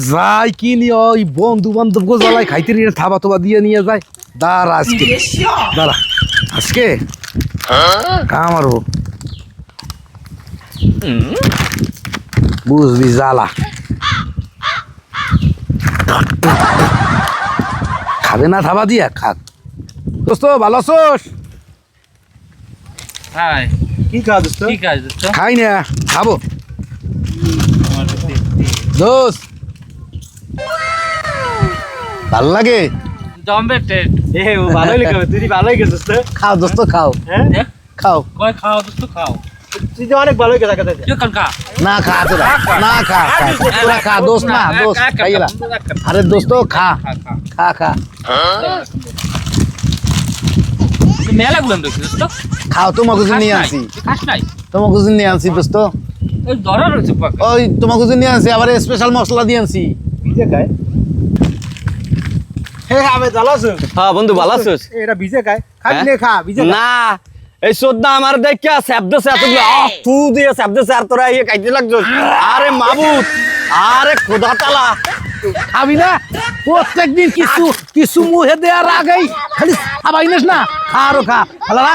যাই কি নি ওই বন্ধু বান্ধব গোজালাই খাইতে নিয়ে থাবা তোবা দিয়ে নিয়ে যায় দাঁড়া আজকে দাঁড়া আজকে কামারো বুঝবি জ্বালা খাবে না থাবা দিয়া খাক দোস্ত ভালো আছোস হাই কি কাজ দোস্ত? কি কাজ দোস্ত? খাই না খাবো আমার তো দোস্ত ভালো লাগে দমবে টেট এ ও ভালোই লাগে, তুই ভালোই গেছিস দোস্ত। খাও দোস্ত খাও হ্যাঁ? খাও কয় খাও দোস্ত খাও তুই তো অনেক ভালোই গেছিস কাছে। তুই কান খা না খা তোরা না খা তোরা খা দোস্ত না দোস্ত খাই গেলা আরে দোস্ত খা খা খা মেলা গুলাম দেখছি দোস্ত খাও তোমাকে জন্য নিয়ে আনছি খাস নাই তোমাকে জন্য নিয়ে আনছি দোস্ত ওই ধরা রয়েছে পাক ওই তোমাকে জন্য নিয়ে আনছি আবার স্পেশাল মশলা দিয়ে আনছি ভিজে খায়। হে আমি ভালো আছো? হ্যাঁ বন্ধু ভালো আছিস? এটা ভিজে খায়, খাবি হ্যাঁ? নে খা, ভিজে খা। না এই চোদ্দা আমার দেখা শব্দছে এতগুলো তু দিয়ে শব্দছে আর তোরা ইয়ে খাইতে লাগছো আরে মাবুত আরে খোদা তালা খাবি না প্রত্যেকদিন কিছু কিছু মুহে দেওয়ার আগেই খালি খাবাই না খা আরো খা খালা